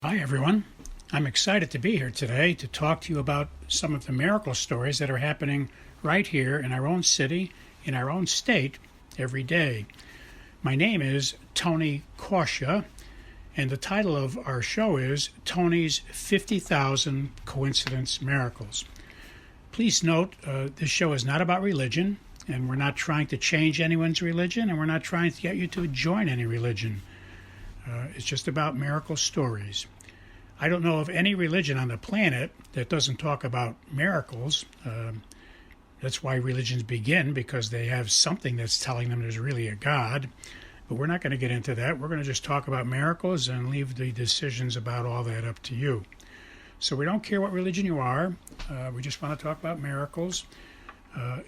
Hi, everyone. I'm excited to be here today to talk to you about some of the miracle stories that are happening right here in our own city, in our own state, every day. My name is Tony Kausha, and the title of our show is Tony's 50,000 Coincidence Miracles. Please note, this show is not about religion, and we're not trying to change anyone's religion, and we're not trying to get you to join any religion. It's just about miracle stories. I don't know of any religion on the planet that doesn't talk about miracles. That's why religions begin, because they have something that's telling them there's really a God. But we're not going to get into that. We're going to just talk about miracles and leave the decisions about all that up to you. So we don't care what religion you are. We just want to talk about miracles.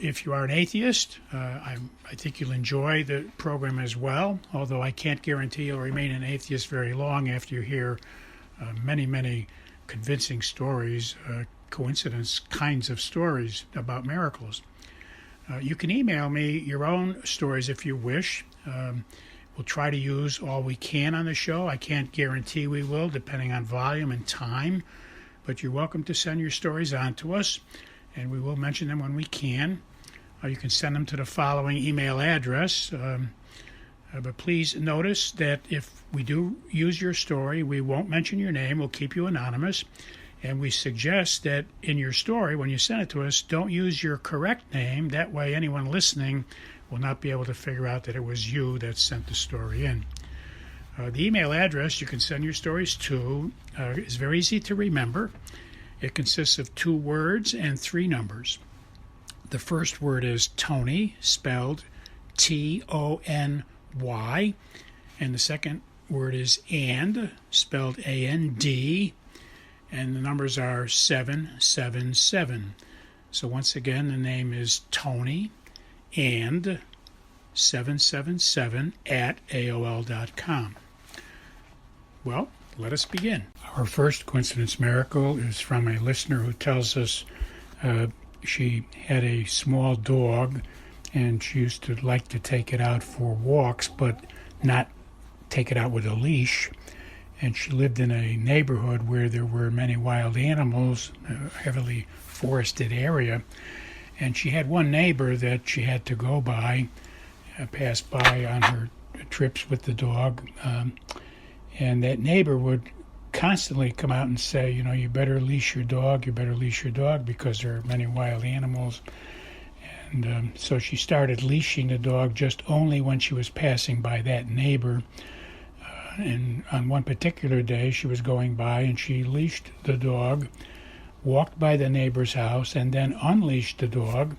If you are an atheist, I think you'll enjoy the program as well, although I can't guarantee you'll remain an atheist very long after you hear many convincing stories, coincidence kinds of stories about miracles. You can email me your own stories if you wish. We'll try to use all we can on the show. I can't guarantee we will, depending on volume and time, but you're welcome to send your stories on to us, and we will mention them when we can. You can send them to the following email address. But please notice that if we do use your story, we won't mention your name. We'll keep you anonymous. And we suggest that in your story, when you send it to us, don't use your correct name. That way anyone listening will not be able to figure out that it was you that sent the story in. The email address you can send your stories to is very easy to remember. It consists of 2 words and 3 numbers. The first word is Tony, spelled Tony, and the second word is and, spelled A-N-D, and the numbers are 777. So once again, the name is Tony and 777 at AOL.com. Well, let us begin. Our first coincidence miracle is from a listener who tells us she had a small dog and she used to like to take it out for walks, but not take it out with a leash. And she lived in a neighborhood where there were many wild animals, a heavily forested area. And she had one neighbor that she had to go by, pass by on her trips with the dog. And that neighbor would constantly come out and say, you better leash your dog, because there are many wild animals. And so she started leashing the dog just only when she was passing by that neighbor. And on one particular day, she was going by and she leashed the dog, walked by the neighbor's house, and then unleashed the dog.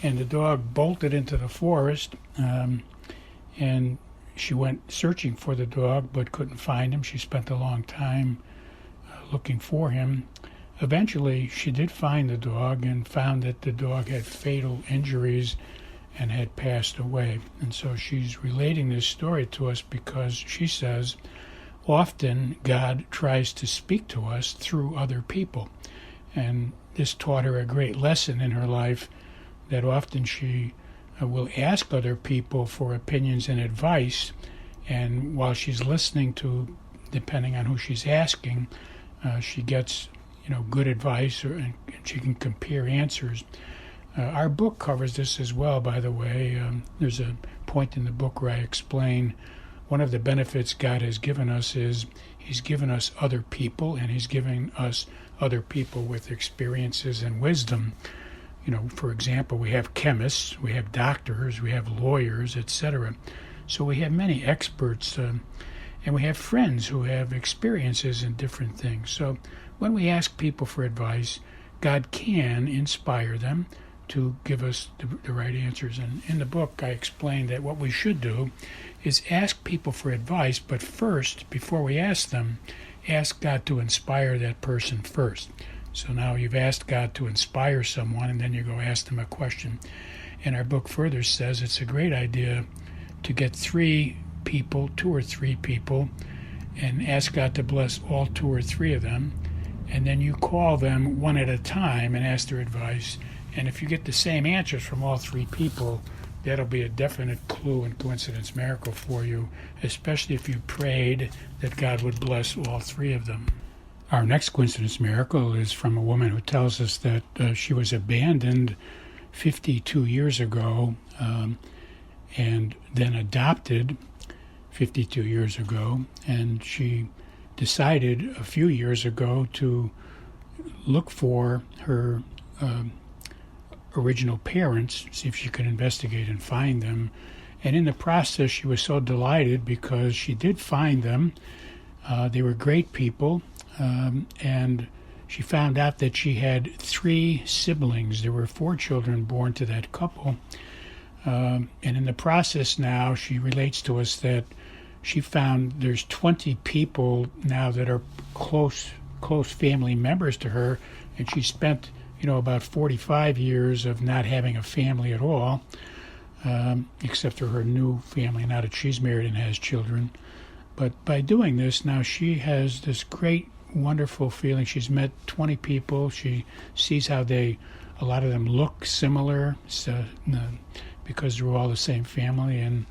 And the dog bolted into the forest. And she went searching for the dog but couldn't find him. She spent a long time looking for him. Eventually, she did find the dog and found that the dog had fatal injuries and had passed away. And so she's relating this story to us because she says often God tries to speak to us through other people. And this taught her a great lesson in her life, that often she will ask other people for opinions and advice. And while she's listening to, depending on who she's asking, she gets good advice, and she can compare answers. Our book covers this as well, by the way. There's a point in the book where I explain one of the benefits God has given us is He's given us other people, and He's given us other people with experiences and wisdom. For example, we have chemists, we have doctors, we have lawyers, etc. So we have many experts, and we have friends who have experiences in different things. So when we ask people for advice, God can inspire them to give us the right answers. And in the book, I explain that what we should do is ask people for advice, but first, before we ask them, ask God to inspire that person first. So now you've asked God to inspire someone, and then you go ask them a question. And our book further says it's a great idea to get 2 or 3 people, and ask God to bless all 2 or 3 of them. And then you call them one at a time and ask their advice. And if you get the same answers from all 3 people, that'll be a definite clue and coincidence miracle for you, especially if you prayed that God would bless all three of them. Our next coincidence miracle is from a woman who tells us that she was abandoned 52 years ago and then adopted 52 years ago, and she decided a few years ago to look for her original parents, see if she could investigate and find them. And in the process, she was so delighted because she did find them. They were great people, and she found out that she had 3 siblings. There were 4 children born to that couple. And in the process now, she relates to us that she found there's 20 people now that are close family members to her, and she spent about 45 years of not having a family at all, except for her new family, now that she's married and has children. But by doing this, now she has this great, wonderful feeling. She's met 20 people. She sees how a lot of them look similar, because they're all the same family, and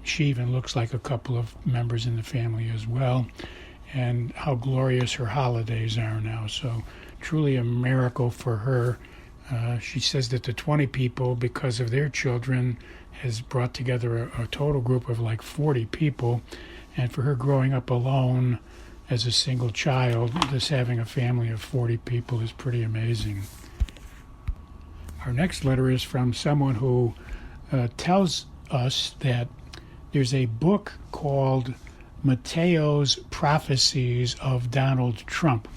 she even looks like a couple of members in the family as well, and how glorious her holidays are now. So truly a miracle for her. She says that the 20 people, because of their children, has brought together a total group of like 40 people. And for her growing up alone as a single child, just having a family of 40 people is pretty amazing. Our next letter is from someone who tells us that there's a book called Mateo's Prophecies of Donald Trump.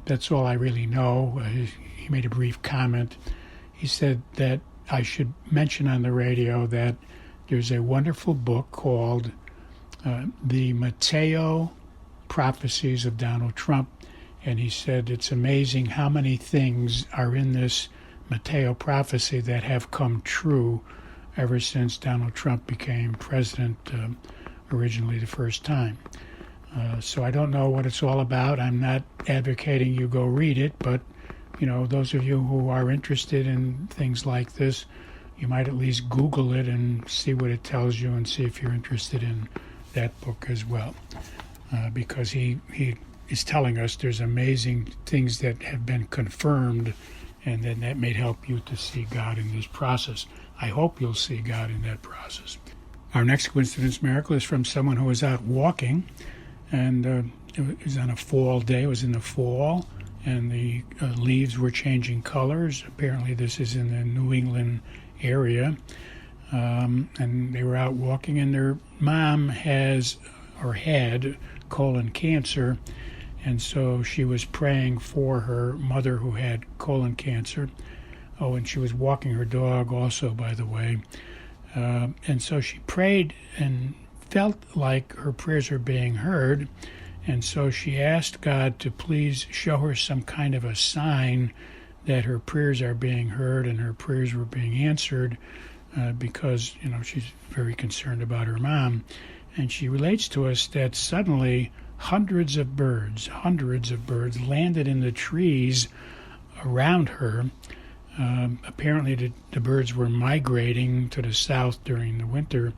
That's all I really know. He made a brief comment. He said that I should mention on the radio that there's a wonderful book called The Mateo Prophecies of Donald Trump, and he said it's amazing how many things are in this Mateo prophecy that have come true ever since Donald Trump became president originally the first time. So I don't know what it's all about. I'm not advocating you go read it, but those of you who are interested in things like this, you might at least Google it and see what it tells you and see if you're interested in that book as well. Because he is telling us there's amazing things that have been confirmed, and then that may help you to see God in this process. I hope you'll see God in that process. Our next coincidence miracle is from someone who was out walking, and it was on a fall day. It was in the fall, and the leaves were changing colors. Apparently this is in the New England area. And they were out walking, and their mom had colon cancer, and so she was praying for her mother who had colon cancer. Oh, and she was walking her dog also, by the way. And so she prayed and felt like her prayers were being heard, and so she asked God to please show her some kind of a sign that her prayers are being heard and her prayers were being answered, because she's very concerned about her mom. And she relates to us that suddenly hundreds of birds landed in the trees around her. Apparently the birds were migrating to the south during the winter,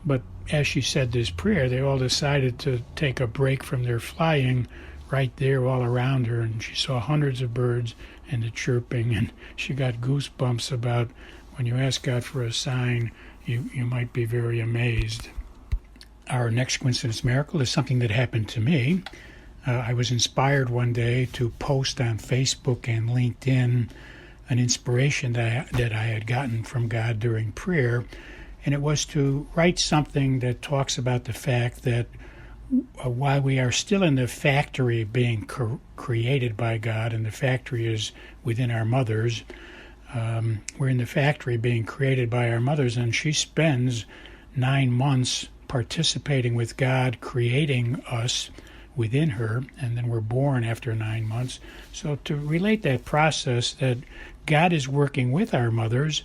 but as she said this prayer, they all decided to take a break from their flying right there all around her, and she saw hundreds of birds and the chirping, and she got goosebumps about when you ask God for a sign, you might be very amazed. Our next coincidence miracle is something that happened to me. I was inspired one day to post on Facebook and LinkedIn an inspiration that I had gotten from God during prayer, and it was to write something that talks about the fact that while we are still in the factory being created by God, and the factory is within our mothers, we're in the factory being created by our mothers, and she spends 9 months participating with God, creating us within her, and then we're born after 9 months. So to relate that process, that God is working with our mothers,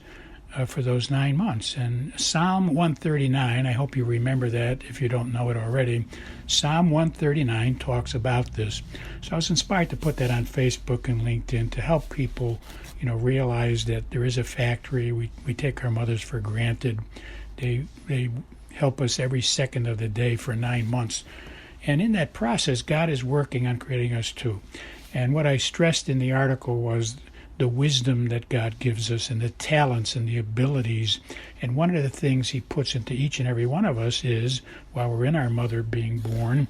for those 9 months. And Psalm 139, I hope you remember that if you don't know it already, Psalm 139 talks about this. So I was inspired to put that on Facebook and LinkedIn to help people, realize that there is a factory. We take our mothers for granted. They help us every second of the day for 9 months. And in that process, God is working on creating us too. And what I stressed in the article was the wisdom that God gives us and the talents and the abilities. And one of the things he puts into each and every one of us is, while we're in our mother being born,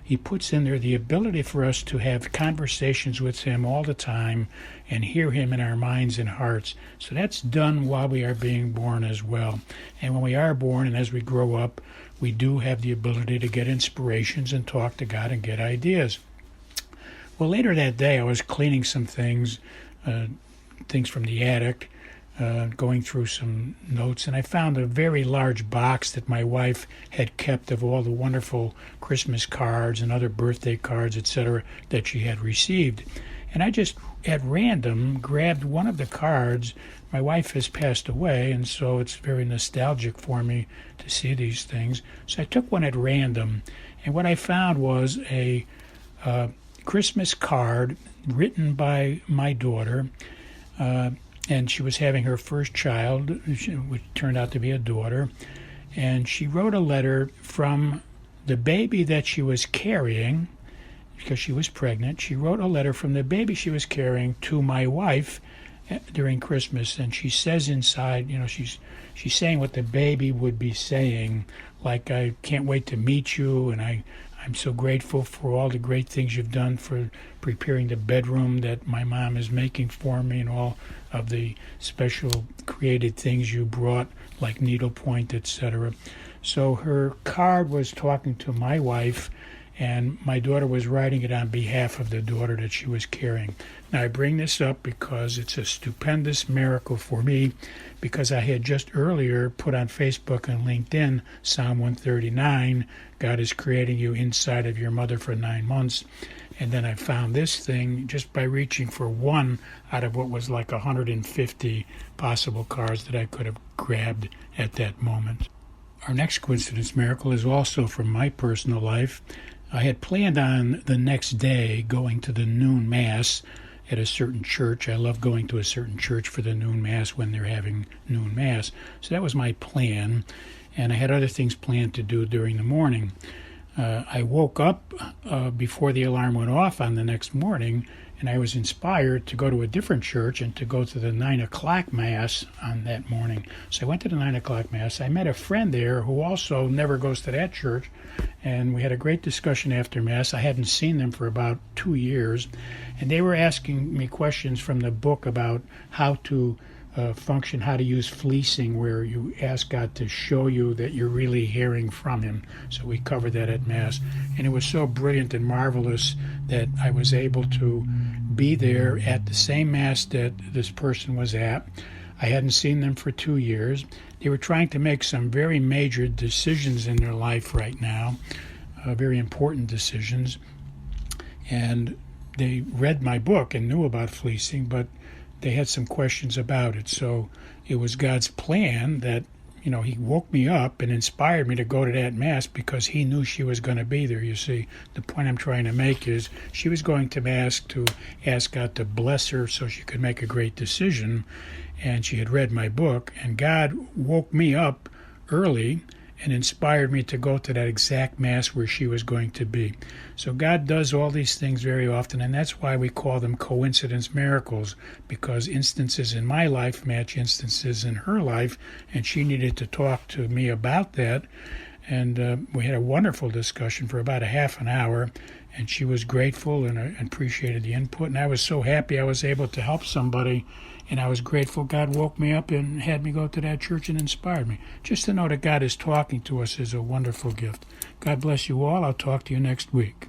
he puts in there the ability for us to have conversations with him all the time and hear him in our minds and hearts. So that's done while we are being born as well. And when we are born and as we grow up, we do have the ability to get inspirations and talk to God and get ideas. Well, later that day, I was cleaning some things from the attic, going through some notes, and I found a very large box that my wife had kept of all the wonderful Christmas cards and other birthday cards, etc., that she had received. And I just, at random, grabbed one of the cards. My wife has passed away, and so it's very nostalgic for me to see these things. So I took one at random, and what I found was a Christmas card written by my daughter, and she was having her first child, which turned out to be a daughter, and she wrote a letter from the baby that she was carrying, because she was pregnant. She wrote a letter from the baby she was carrying to my wife during Christmas, and she says inside, she's saying what the baby would be saying, like, I can't wait to meet you, and I'm so grateful for all the great things you've done for preparing the bedroom that my mom is making for me and all of the special created things you brought, like needlepoint, etc. So her card was talking to my wife, and my daughter was writing it on behalf of the daughter that she was carrying. Now, I bring this up because it's a stupendous miracle for me, because I had just earlier put on Facebook and LinkedIn Psalm 139, God is creating you inside of your mother for 9 months. And then I found this thing just by reaching for one out of what was like 150 possible cards that I could have grabbed at that moment. Our next coincidence miracle is also from my personal life. I had planned on the next day going to the noon mass at a certain church. I love going to a certain church for the noon mass when they're having noon mass. So that was my plan, and I had other things planned to do during the morning. I woke up before the alarm went off on the next morning, and I was inspired to go to a different church and to go to the 9 o'clock Mass on that morning. So I went to the 9 o'clock Mass. I met a friend there who also never goes to that church, and we had a great discussion after Mass. I hadn't seen them for about 2 years, and they were asking me questions from the book about how to function, how to use fleecing, where you ask God to show you that you're really hearing from him. So we covered that at Mass, and it was so brilliant and marvelous that I was able to be there at the same Mass that this person was at. I hadn't seen them for 2 years. They were trying to make some very major decisions in their life right now, very important decisions, and they read my book and knew about fleecing, but they had some questions about it. So it was God's plan that, he woke me up and inspired me to go to that Mass because he knew she was going to be there. You see, the point I'm trying to make is she was going to Mass to ask God to bless her so she could make a great decision, and she had read my book, and God woke me up early and inspired me to go to that exact Mass where she was going to be. So God does all these things very often, and that's why we call them coincidence miracles, because instances in my life match instances in her life, and she needed to talk to me about that. And we had a wonderful discussion for about a half an hour, and she was grateful and appreciated the input, and I was so happy I was able to help somebody. And I was grateful God woke me up and had me go to that church and inspired me. Just to know that God is talking to us is a wonderful gift. God bless you all. I'll talk to you next week.